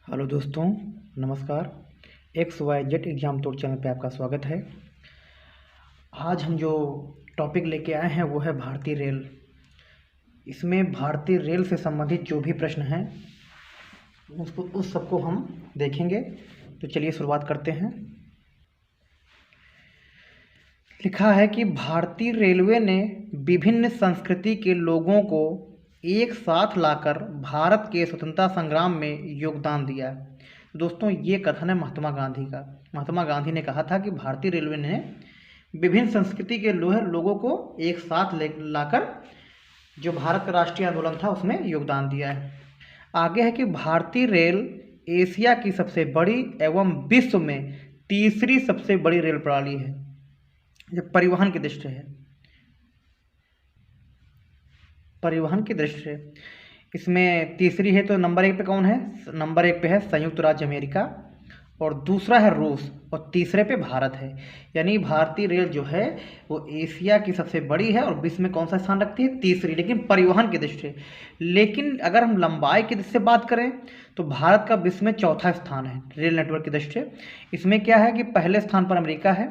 Hello दोस्तों, नमस्कार। XYZ exam तोड़ चैनल पे आपका स्वागत है। आज हम जो टॉपिक लेके आए हैं वो है भारतीय रेल। इसमें भारतीय रेल से संबंधित जो भी प्रश्न हैं उस सबको हम देखेंगे। तो चलिए शुरुआत करते हैं। लिखा है कि भारतीय रेलवे ने विभिन्न संस्कृति के लोगों को एक साथ लाकर भारत के स्वतंत्रता संग्राम में योगदान दिया। दोस्तों, ये कथन है महात्मा गांधी का। महात्मा गांधी ने कहा था कि भारतीय रेलवे ने विभिन्न संस्कृति के लोगों को एक साथ लाकर जो भारत का राष्ट्रीय आंदोलन था उसमें योगदान दिया है। आगे है कि भारतीय रेल एशिया की सबसे बड़ी एवं विश्व में तीसरी सबसे बड़ी रेल प्रणाली है। जब परिवहन की दृष्टि है, इसमें तीसरी है। तो नंबर 1 पे कौन है? नंबर 1 पे है संयुक्त राज्य अमेरिका, और दूसरा है रूस, और तीसरे पे भारत है। यानी भारतीय रेल जो है वो एशिया की सबसे बड़ी है और विश्व में कौन सा स्थान रखती है? तीसरी, लेकिन परिवहन की दृष्टि से। लेकिन अगर हम लंबाई की दृष्टि से बात करें तो भारत का विश्व में चौथा स्थान है रेल नेटवर्क की दृष्टि से। इसमें क्या है कि पहले स्थान पर अमेरिका है,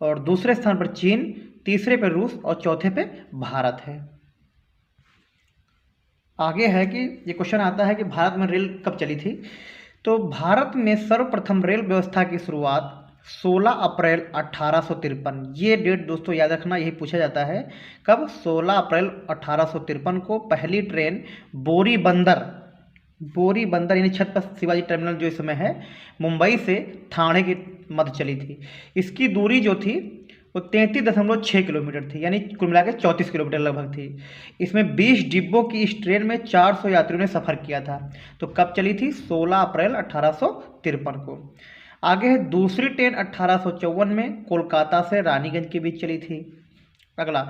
और दूसरे स्थान पर चीन, तीसरे पे रूस, और चौथे पे भारत है। आगे है कि ये क्वेश्चन आता है कि भारत में रेल कब चली थी। तो भारत में सर्वप्रथम रेल व्यवस्था की शुरुआत 16 अप्रैल 1853। ये डेट दोस्तों याद रखना, यही पूछा जाता है। कब? 16 अप्रैल 1853 को पहली ट्रेन बोरी बंदर यानी छत्रपति शिवाजी टर्मिनल जो इस समय है, मुंबई से ठाणे के मध्य चली थी। इसकी दूरी जो थी वो 33.6 किलोमीटर थी, यानी कुल मिला के 34 किलोमीटर लगभग थी। इसमें 20 डिब्बों की इस ट्रेन में 400 यात्रियों ने सफ़र किया था। तो कब चली थी? 16 अप्रैल 1853 को। आगे है दूसरी ट्रेन 1854 में कोलकाता से रानीगंज के बीच चली थी। अगला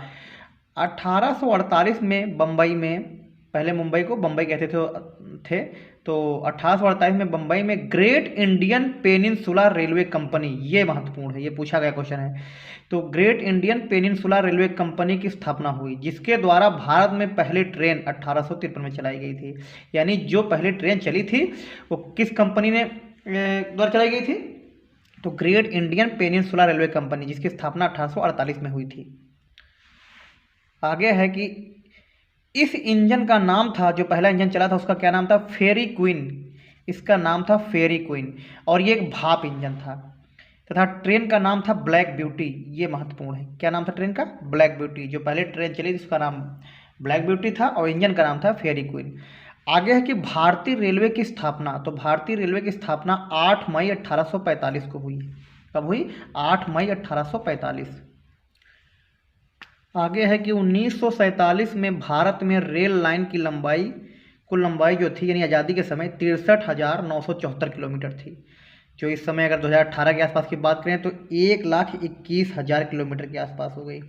1848 में बम्बई में, पहले मुंबई को बम्बई कहते थे, तो 1848 में बम्बई में great Indian peninsula railway company, ये महत्वपूर्ण है, ये पूछा गया क्वेश्चन है। तो great Indian peninsula railway company की स्थापना हुई, जिसके द्वारा भारत में पहली ट्रेन 1853 में चलाई गई थी। यानी जो पहली ट्रेन चली थी वो किस कंपनी ने द्वारा चलाई गई थी? तो great Indian peninsula railway company, जिसकी स्थापना 1848 में हुई थी। आगे है कि इस इंजन का नाम था, जो पहला इंजन चला था उसका क्या नाम था? फेरी क्वीन। इसका नाम था फेरी क्वीन, और ये एक भाप इंजन था। तथा ट्रेन का नाम था ब्लैक ब्यूटी। ये महत्वपूर्ण है। क्या नाम था ट्रेन का? Black beauty. जो पहले ट्रेन चली थी उसका नाम ब्लैक ब्यूटी था, और इंजन का नाम था फेरी क्वीन। आगे है कि भारतीय रेलवे की स्थापना। तो भारतीय रेलवे की स्थापना 8 मई 1845 को हुई। कब हुई? 8 मई 1845। आगे है कि 1947 में भारत में रेल लाइन की कुल लंबाई जो थी, यानी आज़ादी के समय 63,974 किलोमीटर थी। जो इस समय अगर 2018 के आसपास की बात करें तो 1,21,000 किलोमीटर के आसपास हो गई।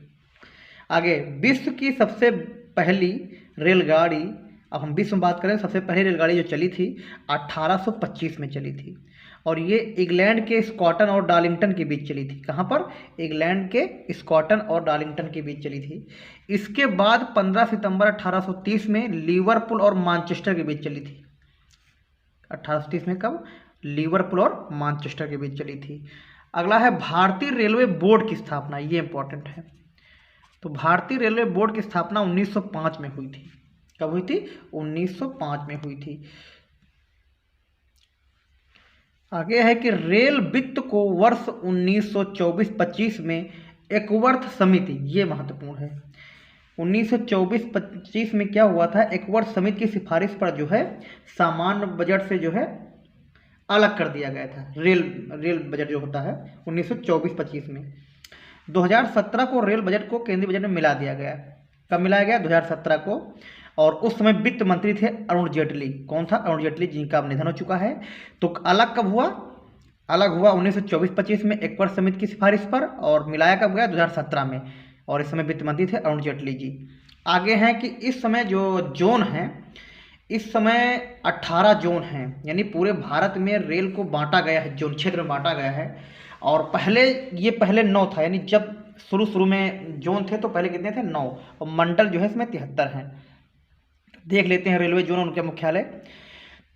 आगे विश्व की सबसे पहली रेलगाड़ी, अब हम विश्व में बात करें, सबसे पहली रेलगाड़ी जो चली थी 1825 में चली थी, और ये इंग्लैंड के स्कॉटन और डार्लिंगटन के बीच चली थी। कहाँ पर? इंग्लैंड के स्कॉटन और डार्लिंगटन के बीच चली थी। इसके बाद 15 सितंबर 1830 में लिवरपूल और मैनचेस्टर के बीच चली थी। 1830 में कब? लिवरपूल और मैनचेस्टर के बीच चली थी। अगला है भारतीय रेलवे बोर्ड की स्थापना। ये इंपॉर्टेंट है। तो भारतीय रेलवे बोर्ड की स्थापना 1905 में हुई थी। कब हुई थी? 1905 में हुई थी। आगे है कि रेल वित्त को वर्ष 1924-25 में एकवर्थ समिति, ये महत्वपूर्ण है। 1924-25 में क्या हुआ था? एकवर्थ समिति की सिफारिश पर जो है सामान्य बजट से जो है अलग कर दिया गया था। रेल बजट जो होता है 1924-25 में। 2017 को रेल बजट को केंद्रीय बजट में मिला दिया गया। कब मिलाया गया? 2017 को। और उस समय वित्त मंत्री थे अरुण जेटली। कौन था? अरुण जेटली, जिनका अब निधन हो चुका है। तो अलग कब हुआ? अलग हुआ 1924-25 में एकवर्थ समिति की सिफारिश पर, और मिलाया कब गया? 2017 में। और इस समय वित्त मंत्री थे अरुण जेटली जी। आगे हैं कि इस समय जो जोन है, इस समय 18 जोन हैं, यानी पूरे भारत में रेल को बांटा गया है, जोन क्षेत्र में बांटा गया है। और पहले 9 था, यानी जब शुरू में जोन थे तो पहले कितने थे? 9, और मंडल जो है इसमें 73 हैं। देख लेते हैं रेलवे जोन, उनके मुख्यालय।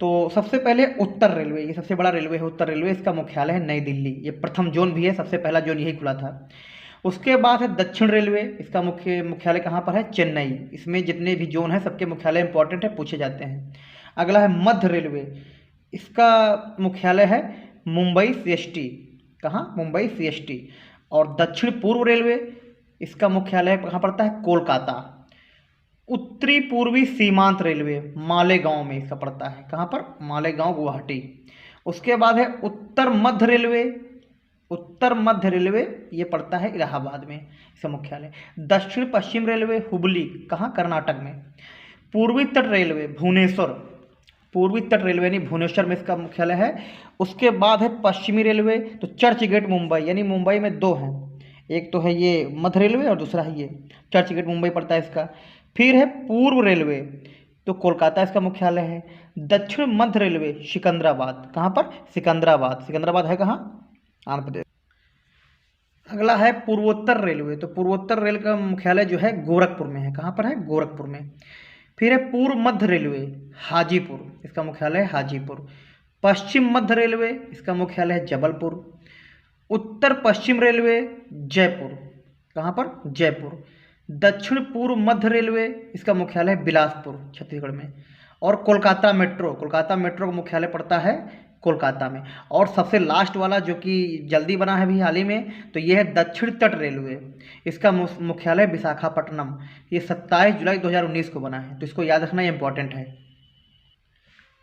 तो सबसे पहले उत्तर रेलवे, ये सबसे बड़ा रेलवे है उत्तर रेलवे, इसका मुख्यालय है नई दिल्ली, ये प्रथम जोन भी है, सबसे पहला जोन यही खुला था। उसके बाद है दक्षिण रेलवे, इसका मुख्यालय कहाँ पर है? चेन्नई। इसमें जितने भी जोन हैं सबके मुख्यालय इंपॉर्टेंट है, पूछे जाते हैं। अगला है मध्य रेलवे, इसका मुख्यालय है मुंबई सीएसटी। कहाँ? मुंबई सीएसटी। और दक्षिण पूर्व रेलवे, इसका मुख्यालय कहाँ पड़ता है? कोलकाता। उत्तरी पूर्वी सीमांत रेलवे मालेगांव में इसका पड़ता है। कहाँ पर? मालेगांव, गुवाहाटी। उसके बाद है उत्तर मध्य रेलवे, उत्तर मध्य रेलवे ये पड़ता है इलाहाबाद में, इसका मुख्यालय। दक्षिण पश्चिम रेलवे हुबली, कहाँ? कर्नाटक में। पूर्वी तट रेलवे भुवनेश्वर, पूर्वी तट रेलवे यानी भुवनेश्वर में इसका मुख्यालय है। उसके बाद है पश्चिमी रेलवे, तो चर्च गेट मुंबई, यानी मुंबई में दो हैं, एक तो है ये मध्य रेलवे और दूसरा है ये चर्च गेट मुंबई पड़ता है इसका। फिर है पूर्व रेलवे, तो कोलकाता इसका मुख्यालय है। दक्षिण मध्य रेलवे सिकंदराबाद, कहाँ पर? सिकंदराबाद। सिकंदराबाद है कहाँ? आंध्र प्रदेश। अगला है पूर्वोत्तर रेलवे, तो पूर्वोत्तर रेल का मुख्यालय जो है गोरखपुर में है। कहाँ पर है? गोरखपुर में। फिर है पूर्व मध्य रेलवे हाजीपुर, इसका मुख्यालय है हाजीपुर। पश्चिम मध्य रेलवे, इसका मुख्यालय है जबलपुर। उत्तर पश्चिम रेलवे जयपुर, कहाँ पर? जयपुर। दक्षिण पूर्व मध्य रेलवे, इसका मुख्यालय है बिलासपुर, छत्तीसगढ़ में। और कोलकाता मेट्रो, कोलकाता मेट्रो का मुख्यालय पड़ता है कोलकाता में। और सबसे लास्ट वाला जो कि जल्दी बना है अभी हाल ही में, तो ये है दक्षिण तट रेलवे, इसका मुख्यालय विशाखापट्टनम। ये 27 जुलाई 2019 को बना है, तो इसको याद रखना, ये इंपॉर्टेंट है।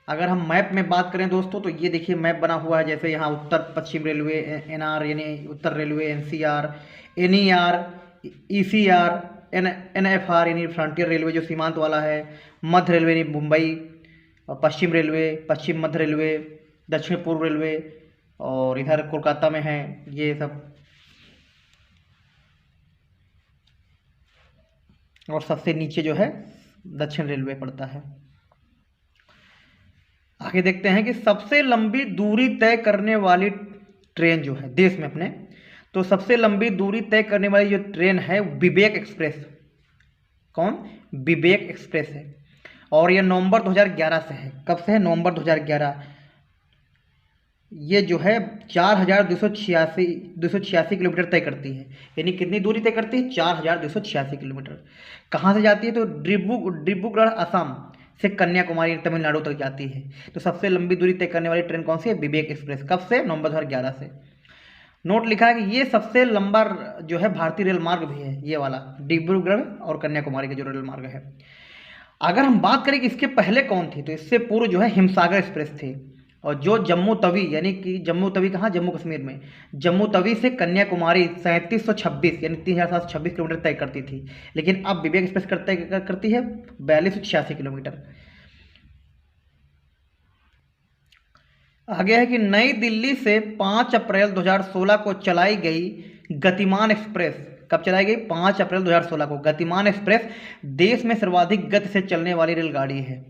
अगर हम मैप में बात करें दोस्तों, तो ये देखिए मैप बना हुआ है, जैसे यहाँ उत्तर पश्चिम रेलवे एनआर यानी उत्तर railway, NCR, NER, ECR, NFR यानी फ्रंटियर रेलवे जो सीमांत वाला है, मध्य रेलवे यानी मुंबई, और पश्चिम रेलवे पश्चिम मध्य रेलवे, दक्षिण पूर्व रेलवे, और इधर कोलकाता में है ये सब। और सबसे नीचे जो है दक्षिण रेलवे पड़ता है। आगे देखते हैं कि सबसे लंबी दूरी तय करने वाली ट्रेन जो है देश में अपने, तो सबसे लंबी दूरी तय करने वाली जो ट्रेन है विवेक एक्सप्रेस। कौन? विवेक एक्सप्रेस है। और ये नवंबर 2011 से है। कब से है? नवंबर 2011। ये जो है 4,286 किलोमीटर तय करती है, यानी कितनी दूरी तय करती है? 4,286 किलोमीटर। कहाँ से जाती है? तो डिब्रूगढ़ असम से कन्याकुमारी तमिलनाडु तक जाती है। तो सबसे लंबी दूरी तय करने वाली ट्रेन कौन सी है? विवेक एक्सप्रेस। कब से? नवंबर 2011 से। नोट लिखा है कि ये सबसे लंबा जो है भारतीय रेल मार्ग भी है, ये वाला डिब्रूगढ़ और कन्याकुमारी का जो रेल मार्ग है। अगर हम बात करें कि इसके पहले कौन थी, तो इससे पूर्व जो है हिमसागर एक्सप्रेस थी, और जो जम्मू तवी यानी कि जम्मू तवी कहाँ? जम्मू कश्मीर में। जम्मू तवी से कन्याकुमारी 3726 यानी 3726 किलोमीटर तय करती थी, लेकिन अब विवेक एक्सप्रेस करती है 4286 किलोमीटर। आगे है कि नई दिल्ली से 5 अप्रैल 2016 को चलाई गई गतिमान एक्सप्रेस। कब चलाई गई? 5 अप्रैल 2016 को। गतिमान एक्सप्रेस देश में सर्वाधिक गति से चलने वाली रेलगाड़ी है,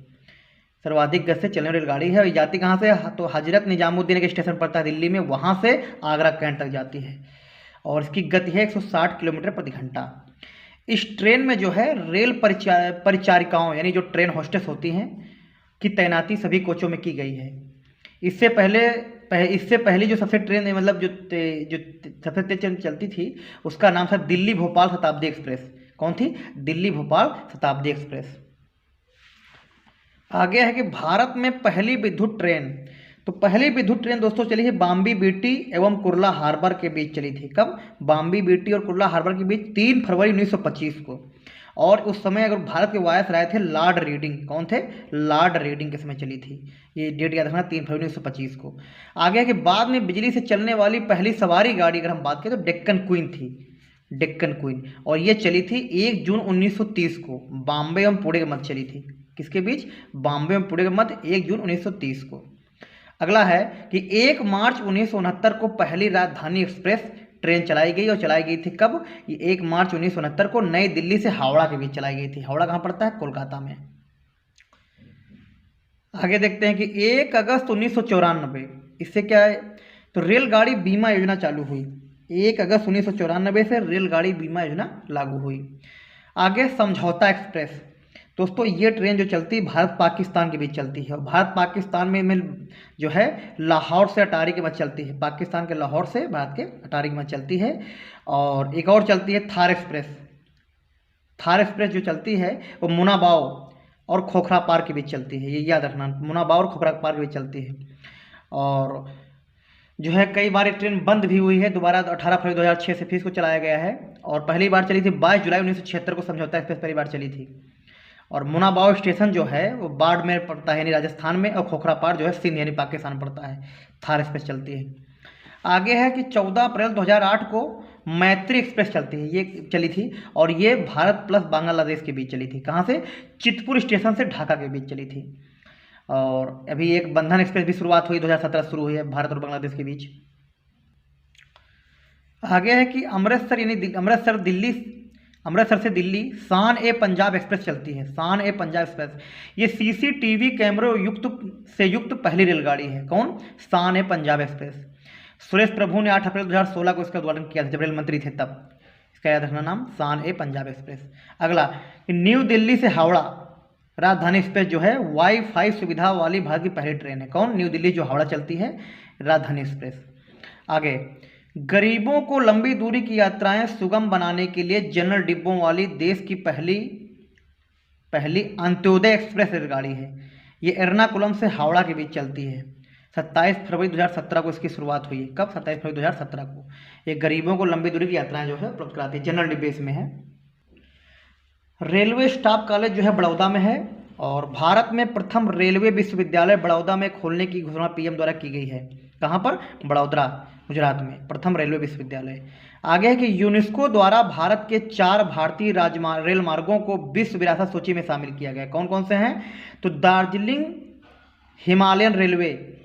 सर्वाधिक गति से चलने वाली रेलगाड़ी है। और ये जाती कहाँ से? तो हजरत निजामुद्दीन के स्टेशन पड़ता है दिल्ली में, वहाँ से आगरा कैंट तक जाती है, और इसकी गति है 160 किलोमीटर प्रति घंटा। इस ट्रेन में जो है रेल परिचारिकाओं यानी जो ट्रेन होस्टेस होती हैं की तैनाती सभी कोचों में की गई है। इससे पहले जो सबसे ट्रेन मतलब जो सबसे तेज चलती थी, उसका नाम था दिल्ली भोपाल शताब्दी एक्सप्रेस। कौन थी? दिल्ली भोपाल शताब्दी एक्सप्रेस। आगे है कि भारत में पहली विद्युत ट्रेन, तो पहली विद्युत ट्रेन दोस्तों चली है बॉम्बे बीटी एवं कुर्ला हार्बर के बीच चली थी। कब? बॉम्बे बीटी और कुर्ला हार्बर के बीच 3 फरवरी 1925 को। और उस समय अगर भारत के वायसराय थे लॉर्ड रीडिंग। कौन थे? लॉर्ड रीडिंग के समय चली थी, ये डेट याद रखना, 3 फरवरी 1925 को। आगे है कि बाद में बिजली से चलने वाली पहली सवारी गाड़ी अगर हम बात करें तो डेक्कन क्वीन थी, डेक्कन क्वीन, और ये चली थी 1 जून 1930 को, बॉम्बे एवं पुणे के मध्य चली थी। किसके बीच? बॉम्बे एवं पुणे के मध्य 1 जून 1930 को। अगला है कि 1 मार्च 1969 को पहली राजधानी एक्सप्रेस ट्रेन चलाई गई, और चलाई गई थी कब? ये 1 मार्च 1969 को नई दिल्ली से हावड़ा के बीच चलाई गई थी। हावड़ा कहाँ पड़ता है? कोलकाता में। आगे देखते हैं कि 1 अगस्त 1994, इससे क्या है? तो रेलगाड़ी बीमा योजना चालू हुई। 1 अगस्त 1994 से रेलगाड़ी बीमा योजना लागू हुई। आगे समझौता एक्सप्रेस, दोस्तों ये ट्रेन जो चलती है भारत पाकिस्तान के बीच चलती है, और भारत पाकिस्तान में जो है लाहौर से अटारी के मध्य चलती है, पाकिस्तान के लाहौर से भारत के अटारी के मध्य चलती है। और एक और चलती है थार एक्सप्रेस। थार एक्सप्रेस जो चलती है वो मुनाबाव और खोखरा पार के बीच चलती है, ये याद रखना, मुनाबाव और खोखरा पार के बीच चलती है। और जो है कई बार ये ट्रेन बंद भी हुई है, दोबारा 18 फरवरी 2006 से फिर इसको चलाया गया है। और पहली बार चली थी 22 जुलाई 1976 को समझौता एक्सप्रेस पहली बार चली थी। और मुनाबाव स्टेशन जो है वो बाड़मेर पड़ता है यानी राजस्थान में, और खोखरा पार जो है सिंध यानी पाकिस्तान पड़ता है। थार एक्सप्रेस चलती है। आगे है कि 14 अप्रैल 2008 को मैत्री एक्सप्रेस चलती है, ये चली थी, और ये भारत प्लस बांग्लादेश के बीच चली थी। कहाँ से? चितपुर स्टेशन से ढाका के बीच चली थी। और अभी एक बंधन एक्सप्रेस भी शुरुआत हुई, 2017 शुरू हुई है भारत और बांग्लादेश के बीच। आगे है कि अमृतसर यानी अमृतसर से दिल्ली शान ए पंजाब एक्सप्रेस चलती है। शान ए पंजाब एक्सप्रेस ये सीसीटीवी कैमरों युक्त पहली रेलगाड़ी है। कौन? शान ए पंजाब एक्सप्रेस। सुरेश प्रभु ने 8 अप्रैल 2016 को इसका उद्घाटन किया था, जब रेल मंत्री थे तब। इसका याद रखना नाम, शान ए पंजाब एक्सप्रेस। अगला, न्यू दिल्ली से हावड़ा राजधानी एक्सप्रेस जो है वाईफाई सुविधा वाली भारत की पहली ट्रेन है। कौन? न्यू दिल्ली जो हावड़ा चलती है, राजधानी एक्सप्रेस। आगे, गरीबों को लंबी दूरी की यात्राएं सुगम बनाने के लिए जनरल डिब्बों वाली देश की पहली अंत्योदय एक्सप्रेस रेलगाड़ी है। ये एर्नाकुलम से हावड़ा के बीच चलती है। 27 फरवरी 2017 को इसकी शुरुआत हुई है। कब? 27 फरवरी 2017 को। ये गरीबों को लंबी दूरी की यात्राएं जो है उपलब्ध कराती है, जनरल डिब्बे इसमें है। रेलवे स्टाफ कॉलेज जो है बड़ौदा में है, और भारत में प्रथम रेलवे विश्वविद्यालय बड़ौदा में खोलने की घोषणा पीएम द्वारा की गई है। कहाँ पर? बड़ौदा, गुजरात में प्रथम रेलवे विश्वविद्यालय। आगे है कि यूनेस्को द्वारा भारत के 4 भारतीय रेल मार्गों को विश्व विरासत सूची में शामिल किया गया। कौन कौन से हैं? तो दार्जिलिंग हिमालयन रेलवे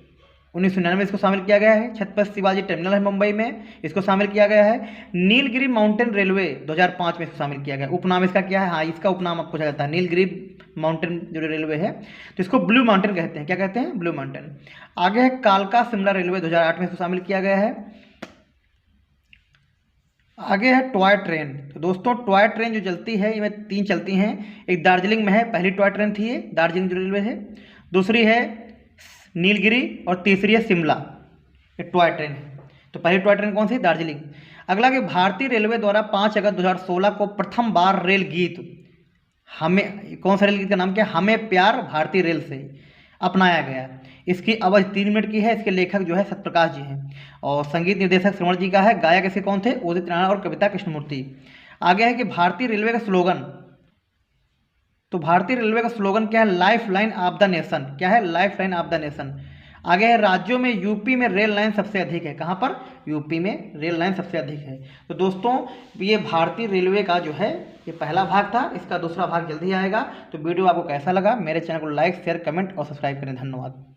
1999 इसको शामिल किया गया है। छत्रपति शिवाजी टर्मिनल है मुंबई में, इसको शामिल किया गया है। नीलगिरी माउंटेन रेलवे 2005 में इसको शामिल किया गया। उपनाम इसका क्या है? हाँ, इसका उपनाम आपको पूछा जाता है, नीलगिरी माउंटेन जो रेलवे है, तो इसको ब्लू माउंटेन कहते हैं। क्या कहते हैं? Blue mountain. आगे है कालका शिमला रेलवे 2008 में इसको शामिल किया गया है। आगे है टॉय ट्रेन। तो दोस्तों टॉय ट्रेन जो चलती है, ये 3 चलती हैं। एक दार्जिलिंग में है, पहली टॉय ट्रेन थी ये, दार्जिलिंग जो रेलवे है। दूसरी है नीलगिरी, और तीसरी है शिमला। ये टॉय ट्रेन है। तो पहली टॉय ट्रेन कौन सी? दार्जिलिंग। अगला कि भारतीय रेलवे द्वारा 5 अगस्त 2016 को प्रथम बार रेल गीत हमें, कौन सा रेल गीत का नाम क्या? हमें प्यार भारतीय रेल से अपनाया गया। इसकी अवधि 3 मिनट की है। इसके लेखक जो है सत्यप्रकाश जी हैं, और संगीत निर्देशक श्रवण जी का है। गायक इसके कौन थे? उदित नारायण और कविता कृष्णमूर्ति। आगे है कि भारतीय रेलवे का स्लोगन, तो भारतीय रेलवे का स्लोगन क्या है? Life line of the nation. क्या है? Life line of the nation. आगे है राज्यों में यूपी में रेल लाइन सबसे अधिक है। कहाँ पर? यूपी में रेल लाइन सबसे अधिक है। तो दोस्तों ये भारतीय रेलवे का जो है ये पहला भाग था, इसका दूसरा भाग जल्दी आएगा। तो वीडियो आपको कैसा लगा? मेरे चैनल को लाइक, शेयर, कमेंट और सब्सक्राइब करें। धन्यवाद।